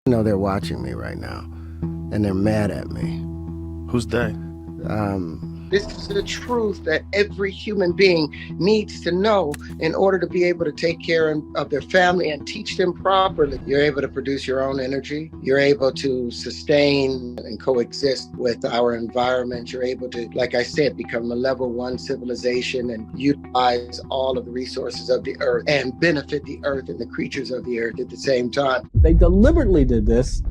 You know, they're watching me right now, and they're mad at me. Who's they? This is the truth that every human being needs to know in order to be able to take care of their family and teach them properly. You're able to produce your own energy. You're able to sustain and coexist with our environment. You're able to, like I said, become a level 1 civilization and utilize all of the resources of the earth and benefit the earth and the creatures of the earth at the same time. They deliberately did this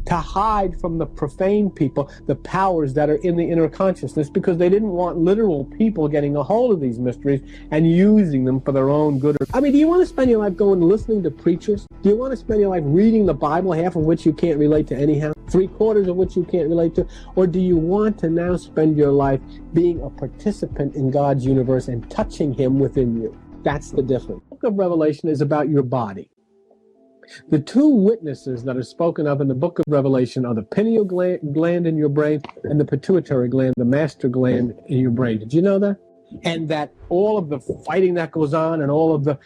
to hide from the profane people the powers that are in the inner consciousness, because they didn't want literal people getting a hold of these mysteries and using them for their own good. I mean, do you want to spend your life going listening to preachers? Do you want to spend your life reading the Bible, half of which you can't relate to anyhow, 3/4 of which you can't relate to? Or do you want to now spend your life being a participant in God's universe and touching Him within you? That's the difference. The book of Revelation is about your body. The two witnesses that are spoken of in the book of Revelation are the pineal gland in your brain and the pituitary gland, the master gland in your brain. Did you know that? And that all of the fighting that goes on and all of the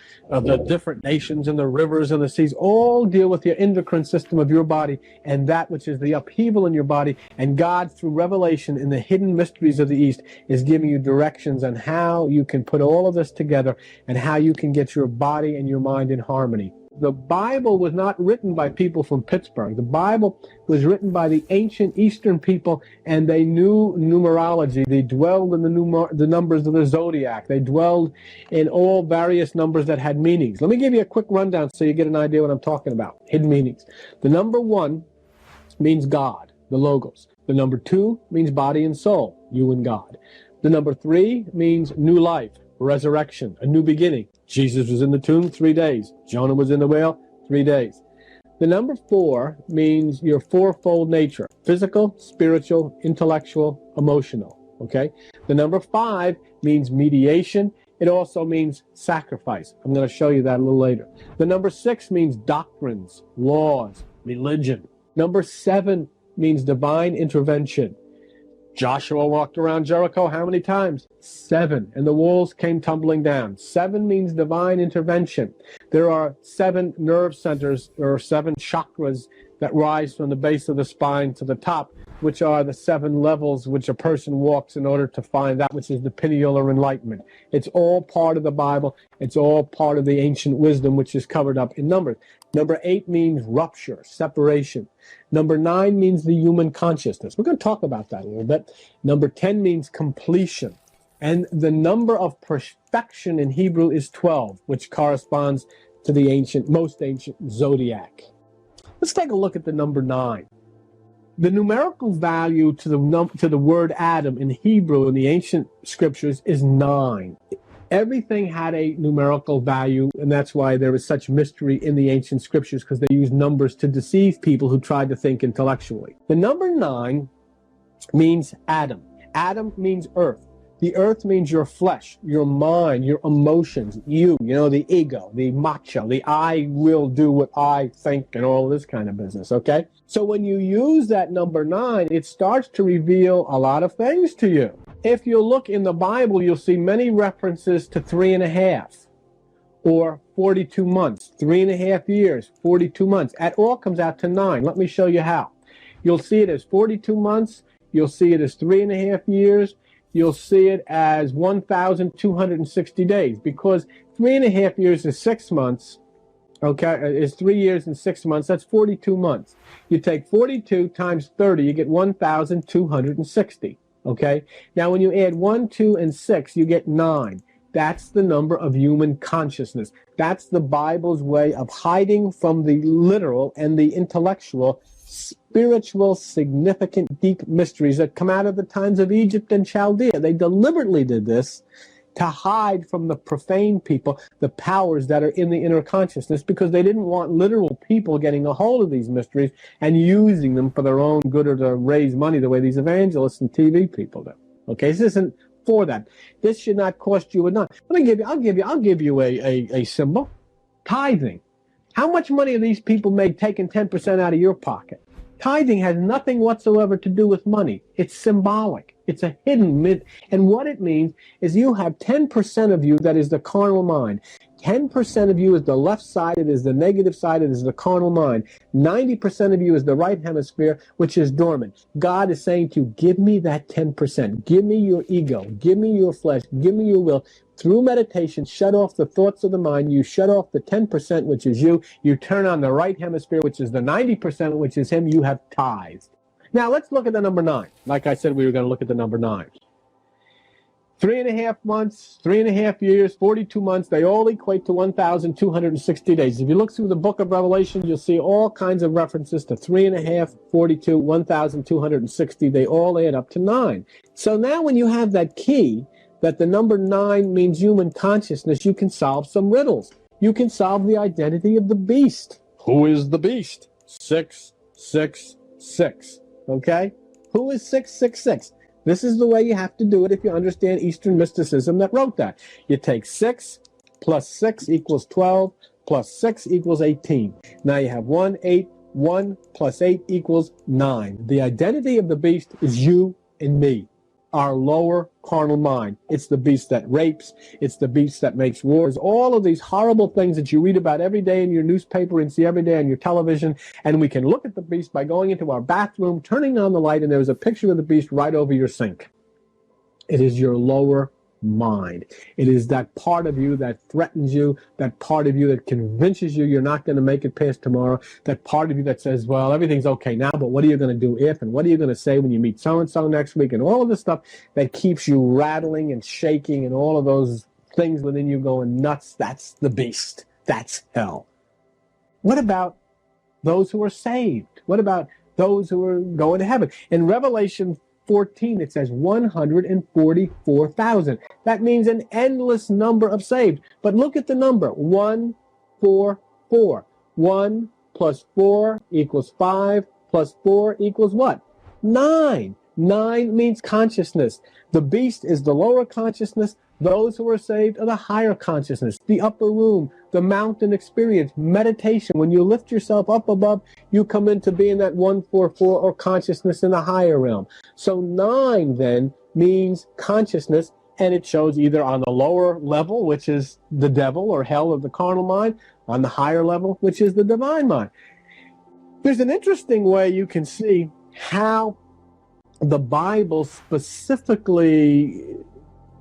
different nations and the rivers and the seas all deal with your endocrine system of your body and that which is the upheaval in your body. And God, through revelation in the hidden mysteries of the East, is giving you directions on how you can put all of this together and how you can get your body and your mind in harmony. The Bible was not written by people from Pittsburgh. The Bible was written by the ancient Eastern people, and they knew numerology. They dwelled in the numbers of the zodiac. They dwelled in all various numbers that had meanings. Let me give you a quick rundown so you get an idea what I'm talking about. Hidden meanings. The number 1 means God, the Logos. The number 2 means body and soul, you and God. The number 3 means new life, resurrection, a new beginning. Jesus was in the tomb 3 days. Jonah was in the whale 3 days. The number 4 means your fourfold nature: physical, spiritual, intellectual, emotional. Okay? The number 5 means mediation. It also means sacrifice. I'm going to show you that a little later. The number 6 means doctrines, laws, religion. Number 7 means divine intervention. Joshua walked around Jericho how many times? 7. And the walls came tumbling down. 7 means divine intervention. There are 7 nerve centers, or 7 chakras that rise from the base of the spine to the top, which are the 7 levels which a person walks in order to find that which is the pineal or enlightenment. It's all part of the Bible. It's all part of the ancient wisdom, which is covered up in numbers. Number 8 means rupture, separation. Number 9 means the human consciousness. We're going to talk about that a little bit. Number 10 means completion. And the number of perfection in Hebrew is 12, which corresponds to the most ancient zodiac. Let's take a look at the number 9. The numerical value to the word Adam in Hebrew in the ancient scriptures is 9. Everything had a numerical value, and that's why there is such mystery in the ancient scriptures, because they use numbers to deceive people who tried to think intellectually. The number 9 means Adam. Adam means earth. The earth means your flesh, your mind, your emotions, the ego, the macho, the I will do what I think, and all this kind of business, okay? So when you use that number 9, it starts to reveal a lot of things to you. If you look in the Bible, you'll see many references to 3.5 or 42 months, 3.5 years, 42 months. It all comes out to 9. Let me show you how. You'll see it as 42 months. You'll see it as 3.5 years. You'll see it as 1,260 days, because 3.5 years is 6 months. Okay, is 3 years and 6 months. That's 42 months. You take 42 times 30, you get 1,260. Okay, now when you add 1, 2, and 6, you get 9. That's the number of human consciousness. That's the Bible's way of hiding from the literal and the intellectual, spiritual, significant, deep mysteries that come out of the times of Egypt and Chaldea. They deliberately did this to hide from the profane people the powers that are in the inner consciousness, because they didn't want literal people getting a hold of these mysteries and using them for their own good or to raise money the way these evangelists and TV people do. Okay, this isn't for that. This should not cost you a dime. I'll give you a symbol. Tithing. How much money are these people made taking 10% out of your pocket? Tithing has nothing whatsoever to do with money. It's symbolic. It's a hidden myth. And what it means is you have 10% of you that is the carnal mind. 10% of you is the left side, it is the negative side, it is the carnal mind. 90% of you is the right hemisphere, which is dormant. God is saying to you, give me that 10%. Give me your ego. Give me your flesh. Give me your will. Through meditation, shut off the thoughts of the mind. You shut off the 10%, which is you. You turn on the right hemisphere, which is the 90%, which is him. You have tithed. Now, let's look at the number 9. Like I said, we were going to look at the number 9. 3.5 months, 3.5 years, 42 months, they all equate to 1,260 days. If you look through the book of Revelation, you'll see all kinds of references to 3.5, 42, 1,260. They all add up to 9. So now when you have that key, that the number 9 means human consciousness, you can solve some riddles. You can solve the identity of the beast. Who is the beast? 666. Okay? Who is 666? This is the way you have to do it if you understand Eastern mysticism that wrote that. You take 6 plus 6 equals 12 plus 6 equals 18. Now you have 1, 8, 1 plus 8 equals 9. The identity of the beast is you and me, our lower carnal mind. It's the beast that rapes. It's the beast that makes wars. All of these horrible things that you read about every day in your newspaper and see every day on your television. And we can look at the beast by going into our bathroom, turning on the light, and there's a picture of the beast right over your sink. It is your lower mind. It is that part of you that threatens you, that part of you that convinces you you're not going to make it past tomorrow, that part of you that says, well, everything's okay now, but what are you going to do if, and what are you going to say when you meet so-and-so next week, and all of this stuff that keeps you rattling and shaking and all of those things within you going nuts. That's the beast. That's hell. What about those who are saved? What about those who are going to heaven? In Revelation 14, it says 144,000. That means an endless number of saved. But look at the number, 144. 1 plus 4 equals 5 plus 4 equals what? 9. 9 means consciousness. The beast is the lower consciousness. Those who are saved are the higher consciousness, the upper room, the mountain experience, meditation. When you lift yourself up above, you come into being that 144 or consciousness in the higher realm. So 9 then means consciousness, and it shows either on the lower level, which is the devil or hell of the carnal mind, on the higher level, which is the divine mind. There's an interesting way you can see how the Bible specifically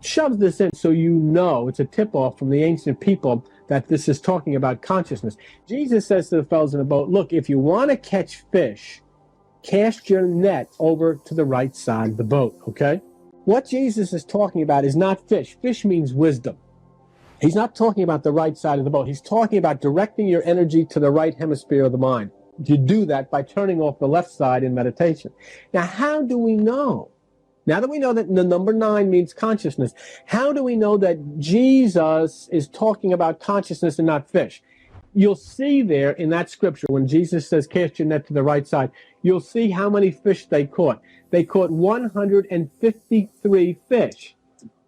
shoves this in so you know it's a tip-off from the ancient people that this is talking about consciousness. Jesus says to the fellows in the boat, look, if you want to catch fish, cast your net over to the right side of the boat, okay? What Jesus is talking about is not fish. Fish means wisdom. He's not talking about the right side of the boat. He's talking about directing your energy to the right hemisphere of the mind. You do that by turning off the left side in meditation. Now, how do we know? Now that we know that the number 9 means consciousness, how do we know that Jesus is talking about consciousness and not fish? You'll see there in that scripture, when Jesus says, cast your net to the right side, you'll see how many fish they caught. They caught 153 fish.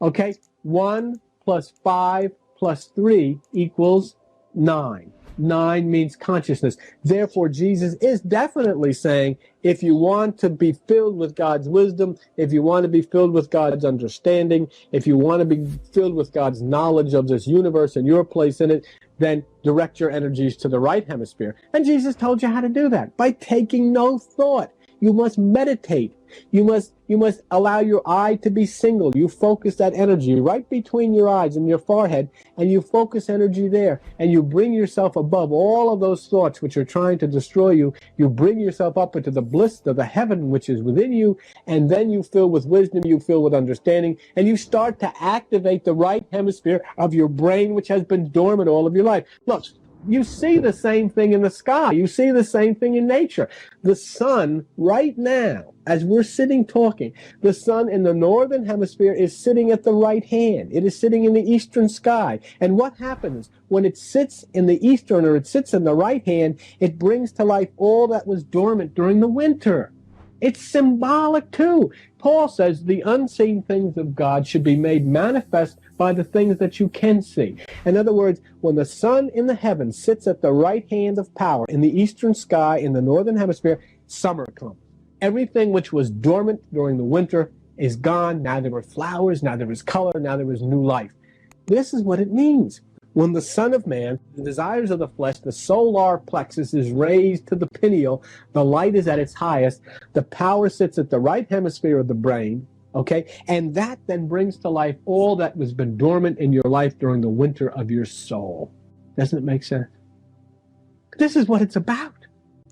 Okay? 1 plus 5 plus 3 equals 9. 9 means consciousness. Therefore, Jesus is definitely saying, if you want to be filled with God's wisdom, if you want to be filled with God's understanding, if you want to be filled with God's knowledge of this universe and your place in it, then direct your energies to the right hemisphere. And Jesus told you how to do that by taking no thought. You must meditate. You must allow your eye to be single. You focus that energy right between your eyes and your forehead, and you focus energy there, and you bring yourself above all of those thoughts which are trying to destroy you. You bring yourself up into the bliss of the heaven which is within you, and then you fill with wisdom, you fill with understanding, and you start to activate the right hemisphere of your brain which has been dormant all of your life. Look, you see the same thing in the sky. You see the same thing in nature. The sun right now, as we're sitting talking, the sun in the northern hemisphere is sitting at the right hand. It is sitting in the eastern sky. And what happens when it sits in the eastern, or it sits in the right hand? It brings to life all that was dormant during the winter. It's symbolic too. Paul says the unseen things of God should be made manifest by the things that you can see. In other words, when the sun in the heavens sits at the right hand of power in the eastern sky in the northern hemisphere, summer comes. Everything which was dormant during the winter is gone. Now there are flowers, now there is color, now there is new life. This is what it means. When the Son of Man, the desires of the flesh, the solar plexus is raised to the pineal, the light is at its highest, the power sits at the right hemisphere of the brain, okay? And that then brings to life all that has been dormant in your life during the winter of your soul. Doesn't it make sense? This is what it's about.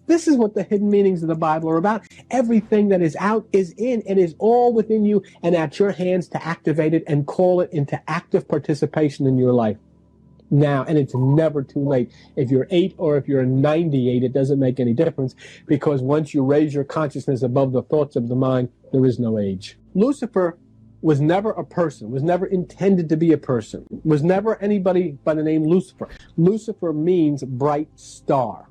This is what the hidden meanings of the Bible are about. Everything that is out is in and is all within you and at your hands to activate it and call it into active participation in your life. Now, and it's never too late. If you're 8 or if you're 98, it doesn't make any difference, because once you raise your consciousness above the thoughts of the mind, there is no age. Lucifer was never a person, was never intended to be a person, was never anybody by the name Lucifer. Lucifer means bright star.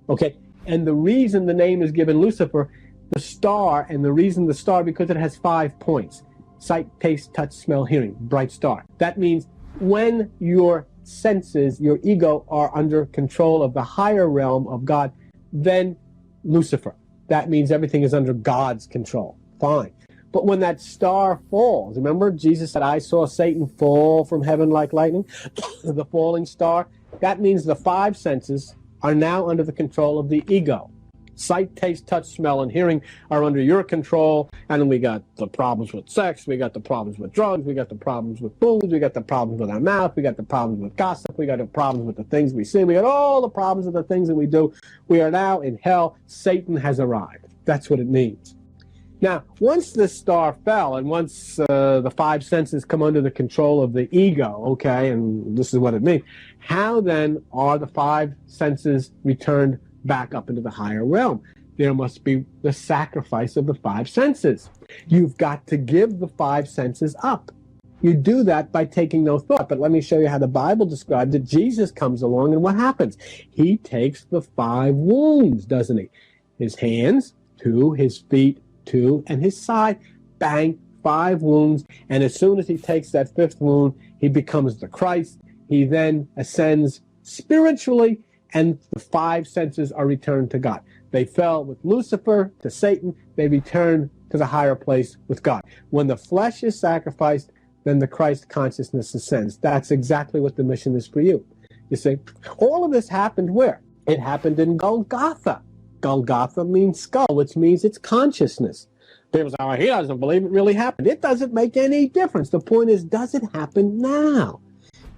Okay? And the reason the name is given Lucifer, the star, and the reason the star, because it has 5 points. Sight, taste, touch, smell, hearing. Bright star. That means when your senses, your ego, are under control of the higher realm of God, then Lucifer. That means everything is under God's control. Fine. But when that star falls, remember Jesus said, I saw Satan fall from heaven like lightning, the falling star, that means the 5 senses are now under the control of the ego. Sight, taste, touch, smell, and hearing are under your control. And then we got the problems with sex, we got the problems with drugs, we got the problems with food, we got the problems with our mouth, we got the problems with gossip, we got the problems with the things we see, we got all the problems with the things that we do. We are now in hell. Satan has arrived. That's what it means. Now, once this star fell, and once the 5 senses come under the control of the ego, okay, and this is what it means, how then are the 5 senses returned back up into the higher realm? There must be the sacrifice of the 5 senses. You've got to give the 5 senses up. You do that by taking no thought. But let me show you how the Bible described it. Jesus comes along, and what happens? He takes the 5 wounds, doesn't he? His hands, 2, his feet, 2, and his side, bang, 5 wounds. And as soon as he takes that 5th wound, he becomes the Christ. He then ascends spiritually, and the 5 senses are returned to God. They fell with Lucifer to Satan. They return to the higher place with God. When the flesh is sacrificed, then the Christ consciousness ascends. That's exactly what the mission is for you. You see, all of this happened where? It happened in Golgotha. Golgotha means skull, which means it's consciousness. People say, oh, he doesn't believe it really happened. It doesn't make any difference. The point is, does it happen now?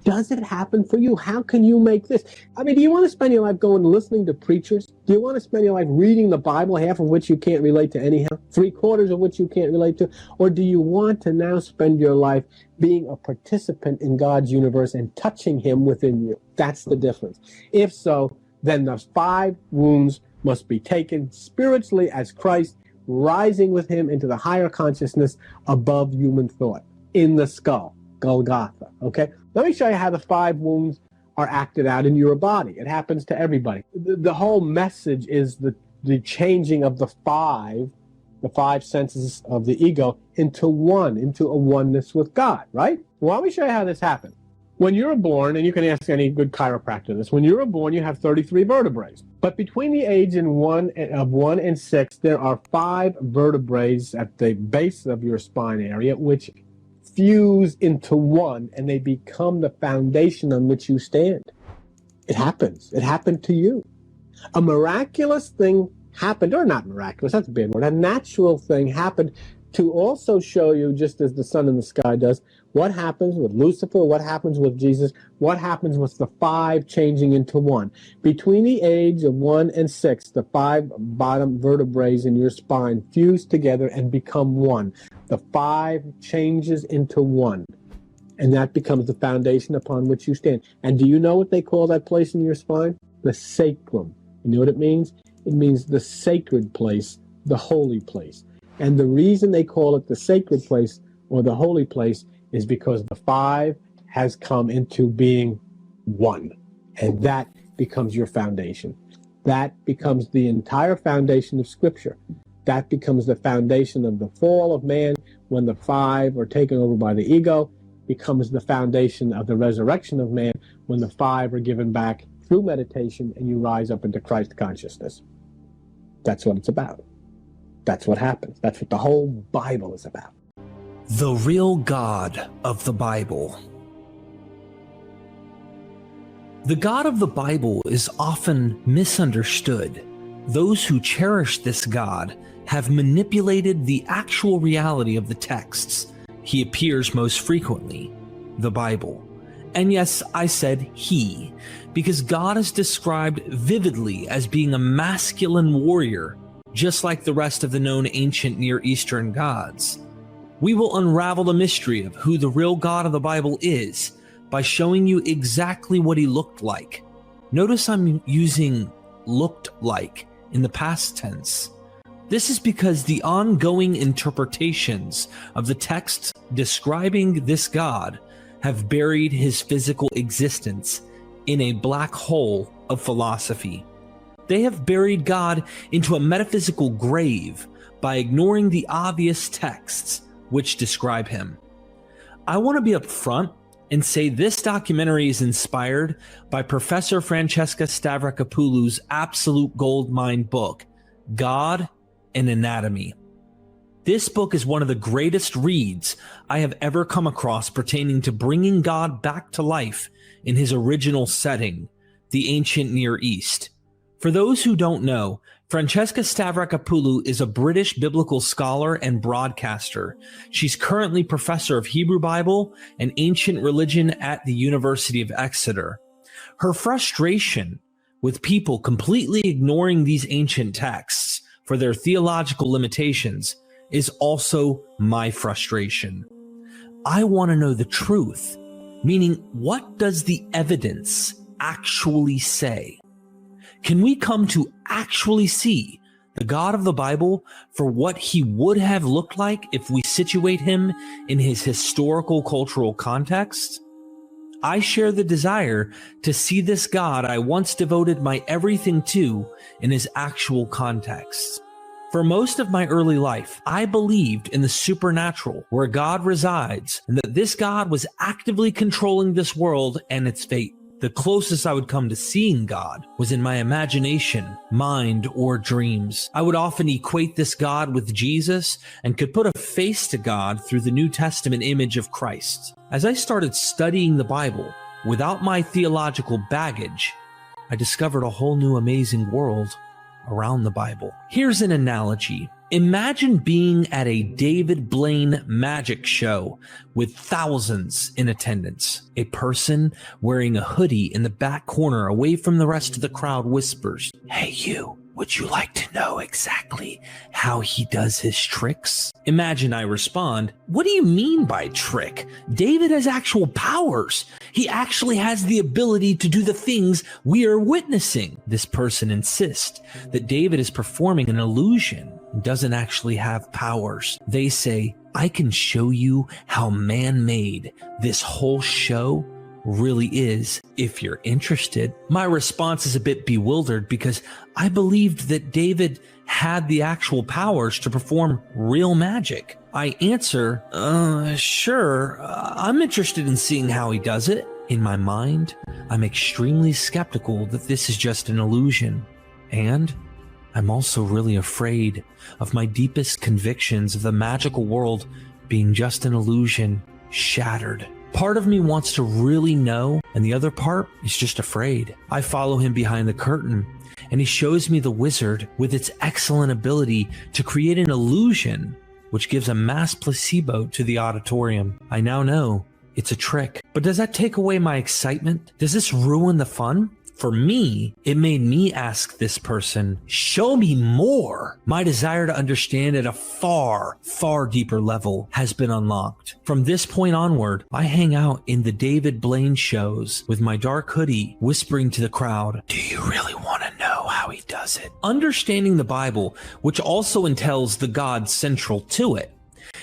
Does it happen for you? How can you make this? I mean, do you want to spend your life going and listening to preachers? Do you want to spend your life reading the Bible, half of which you can't relate to anyhow, 3/4 of which you can't relate to? Or do you want to now spend your life being a participant in God's universe and touching him within you? That's the difference. If so, then the 5 wounds must be taken spiritually as Christ, rising with him into the higher consciousness above human thought, in the skull, Golgotha, okay? Let me show you how the 5 wounds are acted out in your body. It happens to everybody. The whole message is the changing of the 5 senses of the ego into one, into a oneness with God, right? Well, let me show you how this happens. When you're born, and you can ask any good chiropractor this, when you're born, you have 33 vertebrae. But between the age of 1 and 6, there are 5 vertebrae at the base of your spine area, which fuse into one, and they become the foundation on which you stand. It happens. It happened to you. A miraculous thing happened, or not miraculous, that's a bad word, a natural thing happened to also show you, just as the sun in the sky does, what happens with Lucifer, what happens with Jesus, what happens with the 5 changing into 1. Between the age of 1 and 6, the 5 bottom vertebrae in your spine fuse together and become 1. The 5 changes into 1, and that becomes the foundation upon which you stand. And do you know what they call that place in your spine? The sacrum. You know what it means? It means the sacred place, the holy place. And the reason they call it the sacred place or the holy place is because the 5 has come into being 1. And that becomes your foundation. That becomes the entire foundation of Scripture. That becomes the foundation of the fall of man when the 5 are taken over by the ego, becomes the foundation of the resurrection of man when the 5 are given back through meditation and you rise up into Christ consciousness. That's what it's about. That's what happens. That's what the whole Bible is about. The real God of the Bible. The God of the Bible is often misunderstood. Those who cherish this God have manipulated the actual reality of the texts he appears most frequently, the Bible. And yes, I said he, because God is described vividly as being a masculine warrior, just like the rest of the known ancient Near Eastern gods. We will unravel the mystery of who the real God of the Bible is by showing you exactly what he looked like. Notice I'm using looked like in the past tense. This is because the ongoing interpretations of the texts describing this God have buried his physical existence in a black hole of philosophy. They have buried God into a metaphysical grave by ignoring the obvious texts which describe him. I want to be upfront and say this documentary is inspired by Professor Francesca Stavrakopoulou's absolute goldmine book, God and Anatomy. This book is one of the greatest reads I have ever come across pertaining to bringing God back to life in his original setting, the ancient Near East. For those who don't know, Francesca Stavrakopoulou is a British biblical scholar and broadcaster. She's currently professor of Hebrew Bible and ancient religion at the University of Exeter. Her frustration with people completely ignoring these ancient texts for their theological limitations is also my frustration. I want to know the truth, meaning what does the evidence actually say? Can we come to actually see the God of the Bible for what he would have looked like if we situate him in his historical cultural context? I share the desire to see this God I once devoted my everything to in his actual context. For most of my early life, I believed in the supernatural, where God resides, and that this God was actively controlling this world and its fate. The closest I would come to seeing God was in my imagination, mind, or dreams. I would often equate this God with Jesus and could put a face to God through the New Testament image of Christ. As I started studying the Bible without my theological baggage, I discovered a whole new amazing world around the Bible. Here's an analogy. Imagine being at a David Blaine magic show with thousands in attendance. A person wearing a hoodie in the back corner away from the rest of the crowd whispers, "Hey you, would you like to know exactly how he does his tricks?" Imagine I respond, "What do you mean by trick? David has actual powers. He actually has the ability to do the things we are witnessing." This person insists that David is performing an illusion and doesn't actually have powers. They say, "I can show you how man-made this whole show really is if you're interested." My response is a bit bewildered because I believed that David had the actual powers to perform real magic. I answer, sure, I'm interested in seeing how he does it. In my mind, I'm extremely skeptical that this is just an illusion. And I'm also really afraid of my deepest convictions of the magical world being just an illusion shattered. Part of me wants to really know, and the other part is just afraid. I follow him behind the curtain, and he shows me the wizard with its excellent ability to create an illusion which gives a mass placebo to the auditorium. I now know it's a trick. But does that take away my excitement? Does this ruin the fun? For me, it made me ask this person, "Show me more." My desire to understand at a far, far deeper level has been unlocked. From this point onward, I hang out in the David Blaine shows with my dark hoodie, whispering to the crowd, "Do you really want to know how he does it?" Understanding the Bible, which also entails the God central to it,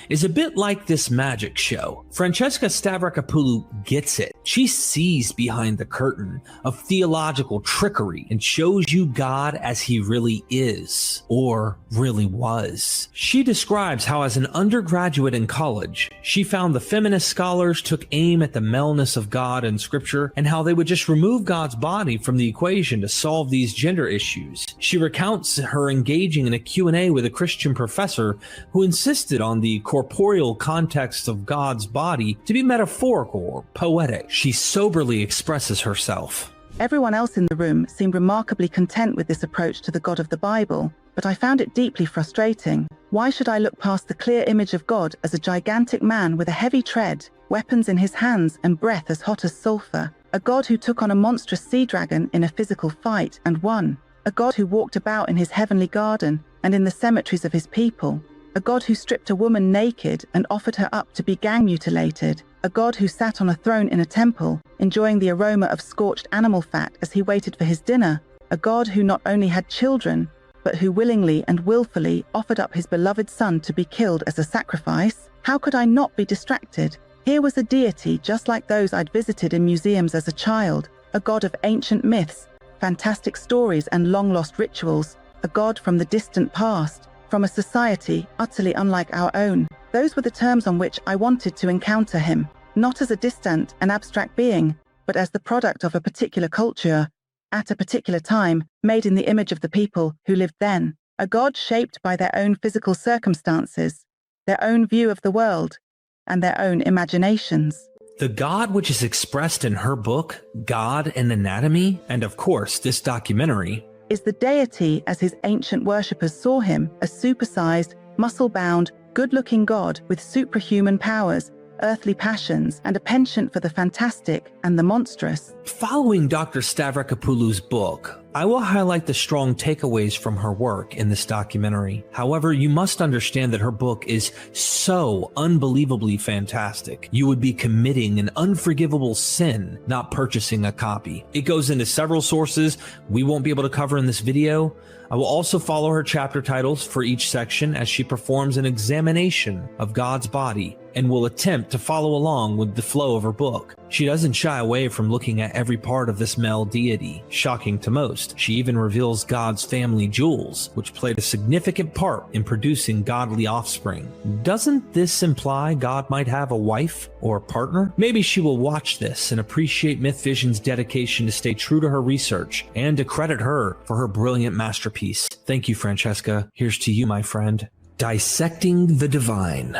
is a bit like this magic show. Francesca Stavrakopoulou gets it. She sees behind the curtain of theological trickery and shows you God as he really is, or really was. She describes how as an undergraduate in college, she found the feminist scholars took aim at the maleness of God in scripture and how they would just remove God's body from the equation to solve these gender issues. She recounts her engaging in a Q&A with a Christian professor who insisted on the corporeal context of God's body to be metaphorical or poetic. She soberly expresses herself. Everyone else in the room seemed remarkably content with this approach to the God of the Bible, but I found it deeply frustrating. Why should I look past the clear image of God as a gigantic man with a heavy tread, weapons in his hands, and breath as hot as sulfur? A God who took on a monstrous sea dragon in a physical fight and won. A God who walked about in his heavenly garden and in the cemeteries of his people. A God who stripped a woman naked and offered her up to be gang mutilated. A God who sat on a throne in a temple, enjoying the aroma of scorched animal fat as he waited for his dinner. A God who not only had children, but who willingly and willfully offered up his beloved son to be killed as a sacrifice. How could I not be distracted? Here was a deity just like those I'd visited in museums as a child, a God of ancient myths, fantastic stories and long-lost rituals, a God from the distant past, from a society utterly unlike our own. Those were the terms on which I wanted to encounter him, not as a distant and abstract being, but as the product of a particular culture, at a particular time, made in the image of the people who lived then. A God shaped by their own physical circumstances, their own view of the world, and their own imaginations. The God which is expressed in her book, God and Anatomy, and of course this documentary, is the deity as his ancient worshippers saw him, a supersized, muscle-bound, good-looking God with superhuman powers, earthly passions, and a penchant for the fantastic and the monstrous. Following Dr. Stavrakopoulou's book, I will highlight the strong takeaways from her work in this documentary. However, you must understand that her book is so unbelievably fantastic. You would be committing an unforgivable sin not purchasing a copy. It goes into several sources we won't be able to cover in this video. I will also follow her chapter titles for each section as she performs an examination of God's body and will attempt to follow along with the flow of her book. She doesn't shy away from looking at every part of this male deity, shocking to most. She even reveals God's family jewels, which played a significant part in producing godly offspring. Doesn't this imply God might have a wife or a partner? Maybe she will watch this and appreciate Myth Vision's dedication to stay true to her research and to credit her for her brilliant masterpiece. Thank you, Francesca. Here's to you, my friend. Dissecting the Divine.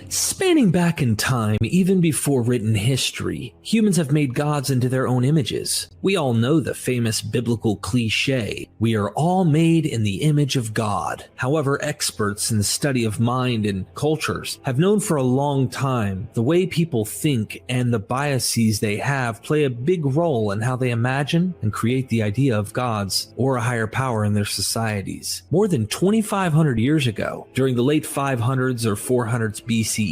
Spanning back in time, even before written history, humans have made gods into their own images. We all know the famous biblical cliche, we are all made in the image of God. However, experts in the study of mind and cultures have known for a long time the way people think and the biases they have play a big role in how they imagine and create the idea of gods or a higher power in their societies. More than 2,500 years ago, during the late 500s or 400s BCE,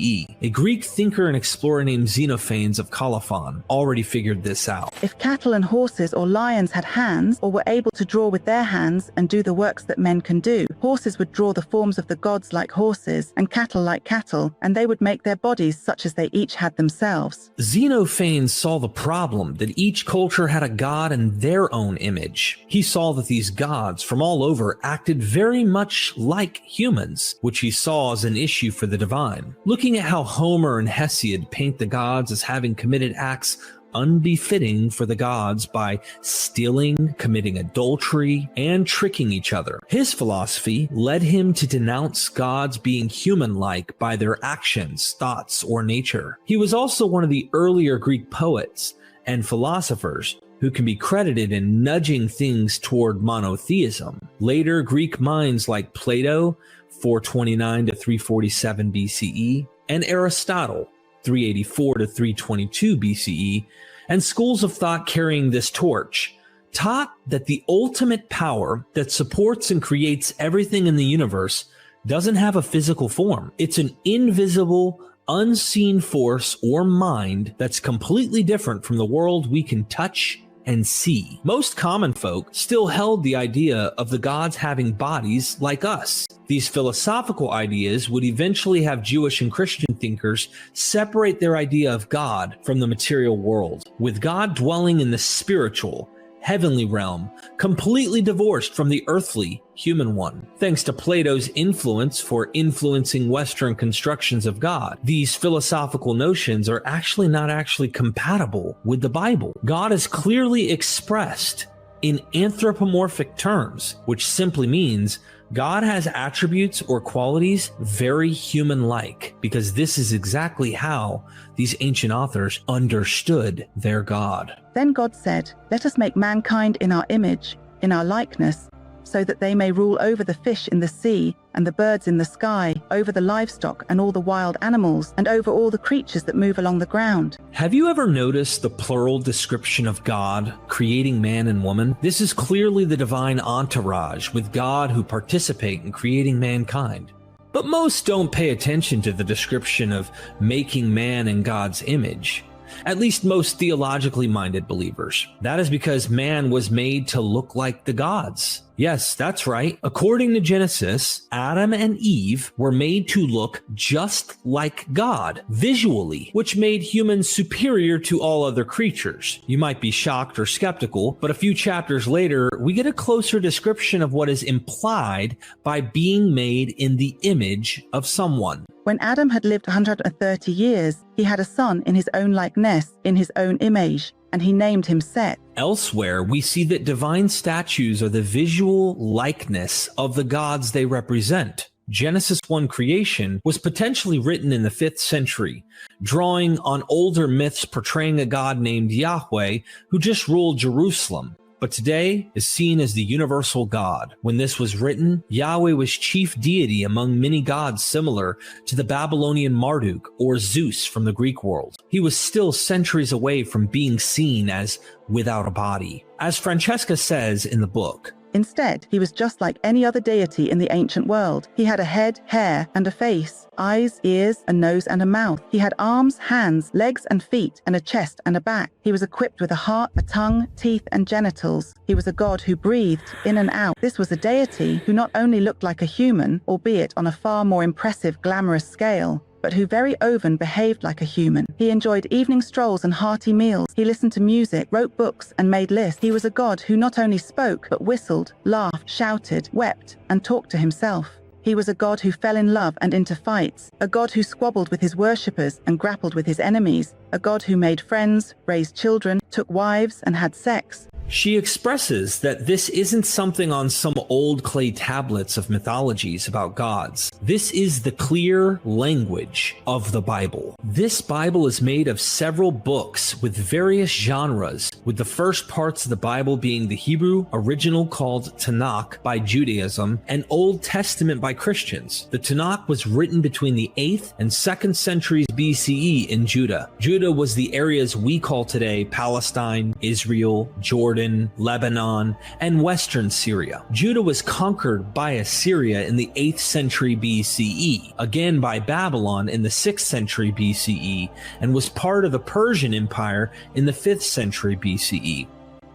a Greek thinker and explorer named Xenophanes of Colophon already figured this out. If cattle and horses or lions had hands or were able to draw with their hands and do the works that men can do, horses would draw the forms of the gods like horses and cattle like cattle, and they would make their bodies such as they each had themselves. Xenophanes saw the problem that each culture had a god in their own image. He saw that these gods from all over acted very much like humans, which he saw as an issue for the divine. Looking at how Homer and Hesiod paint the gods as having committed acts unbefitting for the gods by stealing, committing adultery, and tricking each other. His philosophy led him to denounce gods being human-like by their actions, thoughts, or nature. He was also one of the earlier Greek poets and philosophers who can be credited in nudging things toward monotheism. Later, Greek minds like Plato, 429 to 347 BCE, and Aristotle, 384 to 322 BCE, and schools of thought carrying this torch, taught that the ultimate power that supports and creates everything in the universe doesn't have a physical form. It's an invisible, unseen force or mind that's completely different from the world we can touch and see. Most common folk still held the idea of the gods having bodies like us. These philosophical ideas would eventually have Jewish and Christian thinkers separate their idea of God from the material world, with God dwelling in the spiritual, heavenly realm, completely divorced from the earthly, human one. Thanks to Plato's influence for influencing Western constructions of God, these philosophical notions are not actually compatible with the Bible. God is clearly expressed in anthropomorphic terms, which simply means God has attributes or qualities very human-like, because this is exactly how these ancient authors understood their God. Then God said, "Let us make mankind in our image, in our likeness, so that they may rule over the fish in the sea and the birds in the sky, over the livestock and all the wild animals, and over all the creatures that move along the ground." Have you ever noticed the plural description of God creating man and woman? This is clearly the divine entourage with God who participate in creating mankind. But most don't pay attention to the description of making man in God's image. At least most theologically minded believers. That is because man was made to look like the gods. Yes, that's right. According to Genesis, Adam and Eve were made to look just like God, visually, which made humans superior to all other creatures. You might be shocked or skeptical, but a few chapters later, we get a closer description of what is implied by being made in the image of someone. When Adam had lived 130 years, he had a son in his own likeness, in his own image, and he named him Seth. Elsewhere, we see that divine statues are the visual likeness of the gods they represent. Genesis 1 creation was potentially written in the 5th century, drawing on older myths portraying a god named Yahweh who just ruled Jerusalem, but today is seen as the universal God. When this was written, Yahweh was chief deity among many gods similar to the Babylonian Marduk or Zeus from the Greek world. He was still centuries away from being seen as without a body. As Francesca says in the book, Instead, he was just like any other deity in the ancient world. He had a head, hair, and a face, eyes, ears, a nose, and a mouth. He had arms, hands, legs, and feet, and a chest and a back. He was equipped with a heart, a tongue, teeth, and genitals. He was a god who breathed in and out. This was a deity who not only looked like a human, albeit on a far more impressive, glamorous scale, but who very often behaved like a human. He enjoyed evening strolls and hearty meals. He listened to music, wrote books, and made lists. He was a god who not only spoke, but whistled, laughed, shouted, wept, and talked to himself. He was a god who fell in love and into fights, a god who squabbled with his worshippers and grappled with his enemies, a god who made friends, raised children, took wives, and had sex. She expresses that this isn't something on some old clay tablets of mythologies about gods. This is the clear language of the Bible. This Bible is made of several books with various genres, with the first parts of the Bible being the Hebrew original called Tanakh by Judaism and Old Testament by Christians. The Tanakh was written between the 8th and 2nd centuries BCE in Judah. Judah was the areas we call today Palestine, Israel, Jordan, Lebanon, and western Syria. Judah was conquered by Assyria in the 8th century BCE, again by Babylon in the 6th century BCE, and was part of the Persian Empire in the 5th century BCE.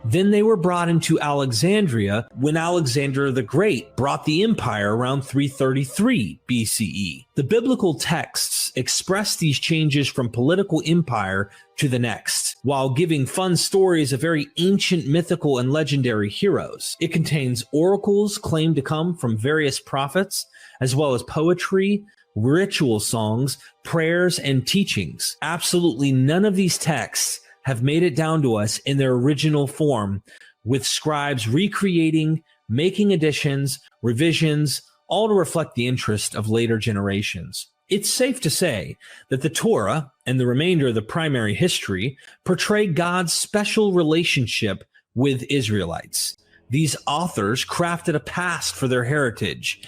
Then they were brought into Alexandria when Alexander the Great brought the empire around 333 BCE. The biblical texts express these changes from political empire to the next, while giving fun stories of very ancient mythical and legendary heroes. It contains oracles claimed to come from various prophets, as well as poetry, ritual songs, prayers, and teachings. Absolutely none of these texts have made it down to us in their original form, with scribes recreating, making additions, revisions, all to reflect the interest of later generations. It's safe to say that the Torah and the remainder of the primary history portray God's special relationship with Israelites. These authors crafted a past for their heritage,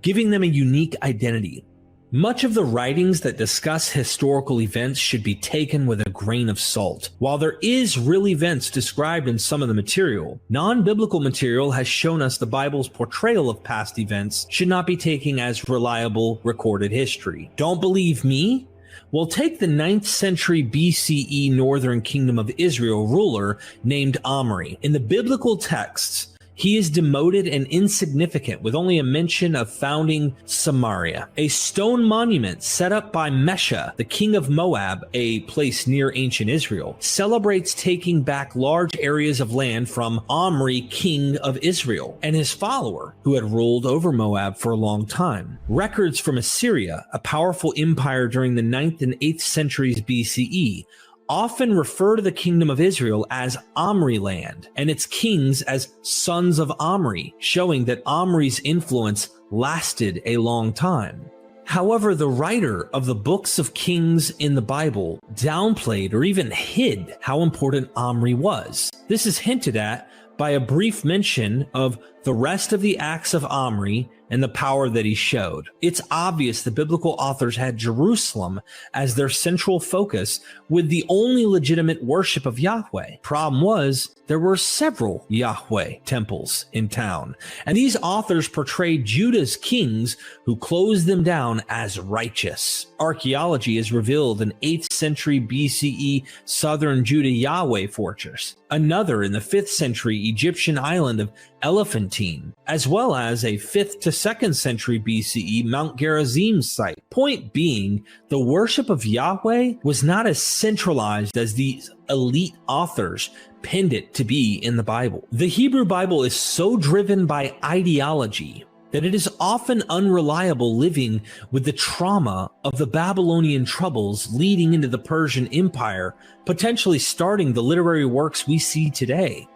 giving them a unique identity. Much of the writings that discuss historical events should be taken with a grain of salt. While there is real events described in some of the material, non-biblical material has shown us the Bible's portrayal of past events should not be taken as reliable recorded history. Don't believe me? Well, take the 9th century BCE Northern Kingdom of Israel ruler named Omri. In the biblical texts, he is demoted and insignificant, with only a mention of founding Samaria. A stone monument set up by Mesha, the king of Moab, a place near ancient Israel, celebrates taking back large areas of land from Omri, king of Israel, and his follower, who had ruled over Moab for a long time. Records from Assyria, a powerful empire during the 9th and 8th centuries BCE, often refer to the kingdom of Israel as Omri land and its kings as sons of Omri, showing that Omri's influence lasted a long time. However, the writer of the books of Kings in the Bible downplayed or even hid how important Omri was. This is hinted at by a brief mention of the rest of the acts of Omri and the power that he showed. It's obvious the biblical authors had Jerusalem as their central focus, with the only legitimate worship of Yahweh. Problem was, there were several Yahweh temples in town, and these authors portrayed Judah's kings who closed them down as righteous. Archaeology has revealed an 8th century BCE southern Judah Yahweh fortress, another in the 5th century Egyptian island of Elephantine, as well as a 5th to 2nd century BCE Mount Gerizim site. Point being, the worship of Yahweh was not as centralized as these elite authors pinned it to be in the Bible. The Hebrew Bible is so driven by ideology that it is often unreliable, living with the trauma of the Babylonian troubles leading into the Persian Empire, potentially starting the literary works we see today.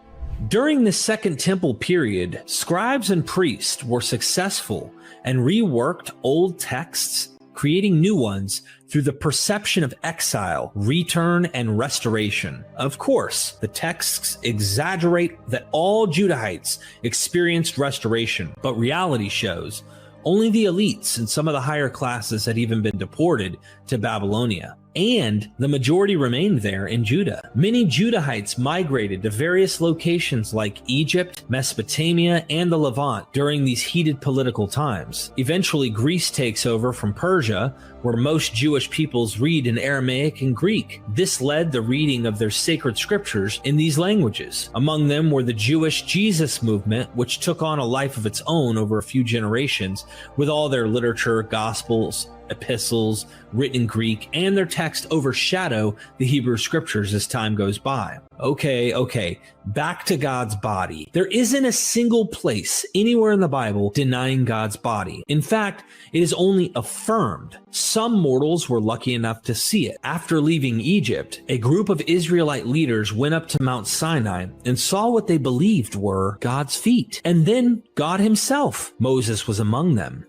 During the Second Temple period, scribes and priests were successful and reworked old texts, creating new ones through the perception of exile, return, and restoration. Of course, the texts exaggerate that all Judahites experienced restoration, but reality shows only the elites and some of the higher classes had even been deported to Babylonia, and the majority remained there in Judah. Many Judahites migrated to various locations like Egypt, Mesopotamia, and the Levant during these heated political times. Eventually, Greece takes over from Persia, where most Jewish peoples read in Aramaic and Greek. This led the reading of their sacred scriptures in these languages. Among them were the Jewish Jesus movement, which took on a life of its own over a few generations, with all their literature, gospels, epistles written in Greek, and their text overshadow the Hebrew scriptures as time goes by. Okay, back to God's body. There isn't a single place anywhere in the Bible denying God's body. In fact, it is only affirmed. Some mortals were lucky enough to see it. After leaving Egypt, a group of Israelite leaders went up to Mount Sinai and saw what they believed were God's feet, and then God himself. Moses was among them,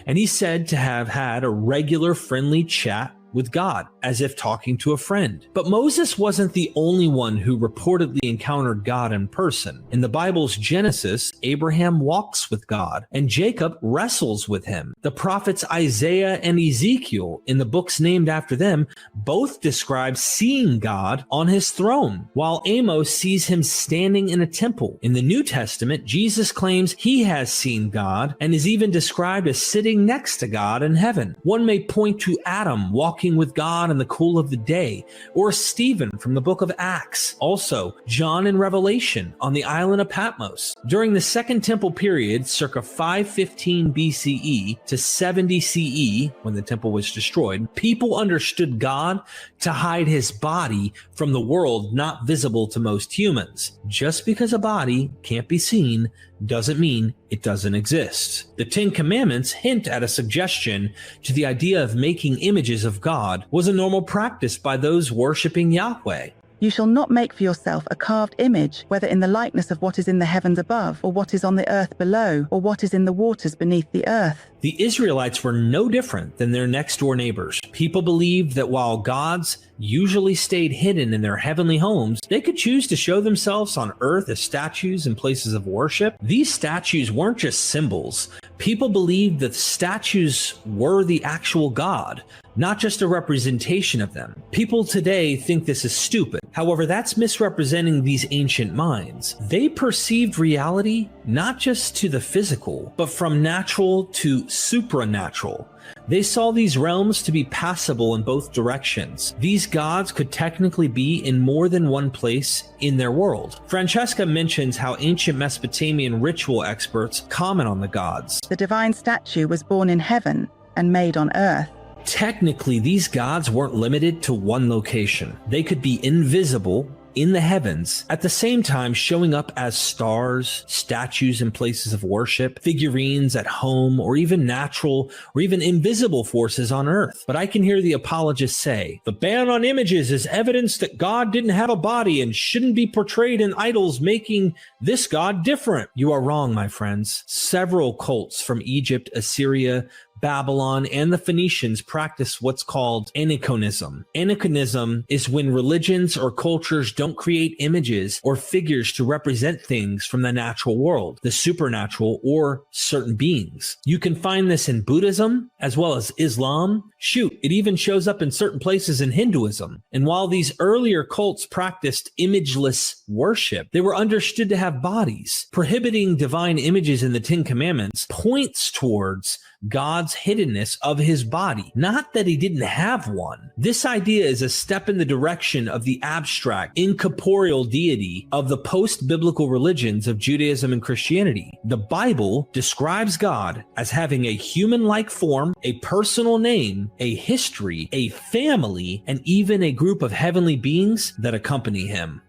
and he's said to have had a regular friendly chat with God, as if talking to a friend. But Moses wasn't the only one who reportedly encountered God in person. In the Bible's Genesis, Abraham walks with God, and Jacob wrestles with him. The prophets Isaiah and Ezekiel, in the books named after them, both describe seeing God on his throne, while Amos sees him standing in a temple. In the New Testament, Jesus claims he has seen God and is even described as sitting next to God in heaven. One may point to Adam walking with God in the cool of the day, or Stephen from the book of Acts. Also, John in Revelation on the island of Patmos. During the Second Temple period, circa 515 BCE to 70 CE, when the temple was destroyed, people understood God to hide his body from the world not visible to most humans. Just because a body can't be seen doesn't mean it doesn't exist. The Ten Commandments hint at a suggestion to the idea of making images of God was a normal practice by those worshiping Yahweh. You shall not make for yourself a carved image, whether in the likeness of what is in the heavens above, or what is on the earth below, or what is in the waters beneath the earth. The Israelites were no different than their next-door neighbors. People believed that while gods usually stayed hidden in their heavenly homes, they could choose to show themselves on earth as statues and places of worship. These statues weren't just symbols. People believed that statues were the actual God, not just a representation of them. People today think this is stupid. However, that's misrepresenting these ancient minds. They perceived reality not just to the physical, but from natural to supranatural. They saw these realms to be passable in both directions. These gods could technically be in more than one place in their world. Francesca mentions how ancient Mesopotamian ritual experts comment on the gods. The divine statue was born in heaven and made on earth. Technically, these gods weren't limited to one location. They could be invisible in the heavens, at the same time showing up as stars, statues in places of worship, figurines at home, or even natural or even invisible forces on earth. But I can hear the apologists say, the ban on images is evidence that God didn't have a body and shouldn't be portrayed in idols, making this God different. You are wrong, my friends. Several cults from Egypt, Assyria, Babylon, and the Phoenicians practice what's called aniconism. Aniconism is when religions or cultures don't create images or figures to represent things from the natural world, the supernatural, or certain beings. You can find this in Buddhism as well as Islam. Shoot, it even shows up in certain places in Hinduism. And while these earlier cults practiced imageless worship, they were understood to have bodies. Prohibiting divine images in the Ten Commandments points towards God's hiddenness of his body, not that he didn't have one. This idea is a step in the direction of the abstract, incorporeal deity of the post-biblical religions of Judaism and Christianity. The Bible describes God as having a human-like form, a personal name, a history, a family, and even a group of heavenly beings that accompany him.